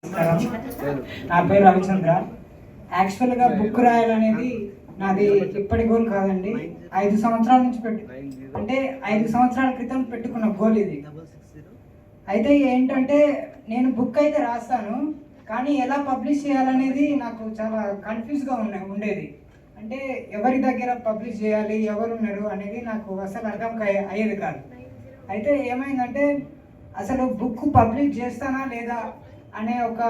నా పేరు రవిచంద్ర. యాక్చువల్గా బుక్ రాయాలనేది నాది ఇప్పటి గోల్ కాదండి. 5 సంవత్సరాల నుంచి అంటే 5 సంవత్సరాల క్రితం పెట్టుకున్న గోల్ ఇది. అయితే ఏంటంటే నేను బుక్ అయితే రాస్తాను, కానీ ఎలా పబ్లిష్ చేయాలనేది నాకు చాలా కన్ఫ్యూజ్గా ఉండేది. అంటే ఎవరి దగ్గర పబ్లిష్ చేయాలి, ఎవరు ఉన్నారు అనేది నాకు అసలు అర్థం అయ్యేది కాదు. అయితే ఏమైందంటే అసలు బుక్ పబ్లిష్ చేస్తానా లేదా అనే ఒక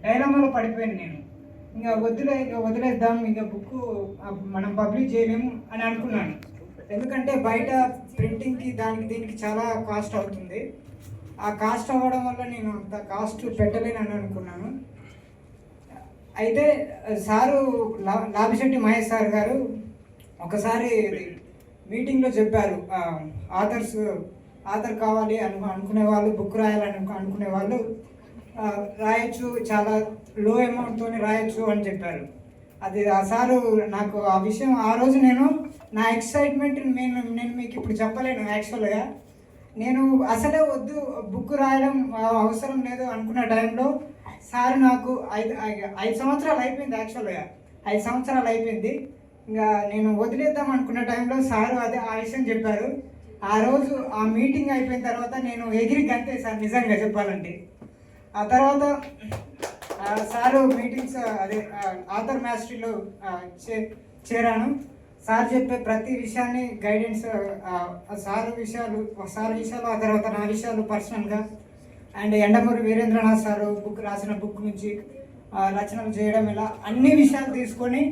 డైలమాలో పడిపోయాను నేను. ఇంకా వదిలేద్దాం, ఇంకా బుక్ మనం పబ్లిష్ చేయలేము అని అనుకున్నాను. ఎందుకంటే బయట ప్రింటింగ్కి దీనికి చాలా కాస్ట్ అవుతుంది. ఆ కాస్ట్ అవ్వడం వల్ల నేను అంత కాస్ట్ పెట్టలేనని అనుకున్నాను. అయితే సారు లాభిశెట్టి మహేష్ సార్ గారు ఒకసారి మీటింగ్లో చెప్పారు, ఆథర్ కావాలి అనుకునే వాళ్ళు, బుక్ రాయాలని అనుకునే వాళ్ళు రాయొచ్చు, చాలా లో అమౌంట్తో రాయొచ్చు అని చెప్పారు. అది ఆ సారు నాకు ఆ విషయం ఆ రోజు నేను నా ఎక్సైట్మెంట్ నేను మీకు ఇప్పుడు చెప్పలేను. యాక్చువల్గా నేను అసలే వద్దు, బుక్ రాయడం అవసరం లేదు అనుకున్న టైంలో సార్ నాకు 5 సంవత్సరాలు అయిపోయింది. యాక్చువల్గా 5 సంవత్సరాలు అయిపోయింది. ఇంకా నేను వదిలేద్దాం అనుకున్న టైంలో సారు ఆ విషయం చెప్పారు. ఆ రోజు ఆ మీటింగ్ అయిపోయిన తర్వాత నేను ఎగిరి గంతేసాను నిజంగా చెప్పాలంటే. ఆ తర్వాత సారు మీటింగ్స్ ఆథర్ మాస్టరీలో చేరాను. సార్ చెప్పే ప్రతి విషయాన్ని గైడెన్స్, సార్ విషయాలు ఆ తర్వాత నా విషయాలు పర్సనల్గా, అండ్ ఎండమూరి వీరేంద్రనాథ్ సారు రాసిన బుక్ నుంచి రచనలు చేయడం, ఇలా అన్ని విషయాలు తీసుకొని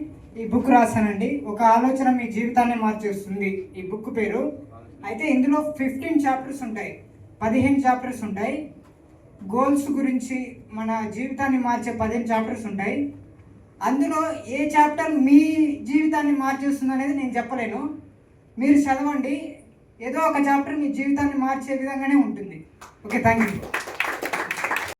ఈ బుక్ రాశానండి. ఒక ఆలోచన మీ జీవితాన్ని మార్చేస్తుంది ఈ బుక్ పేరు. అయితే ఇందులో 15 చాప్టర్స్ ఉంటాయి, 15 చాప్టర్స్ ఉంటాయి. గోల్స్ గురించి, మన జీవితాన్ని మార్చే 15 చాప్టర్స్ ఉంటాయి. అందులో ఏ చాప్టర్ మీ జీవితాన్ని మార్చేస్తుంది అనేది నేను చెప్పలేను. మీరు చదవండి, ఏదో ఒక చాప్టర్ మీ జీవితాన్ని మార్చే విధంగానే ఉంటుంది. Okay, thank you.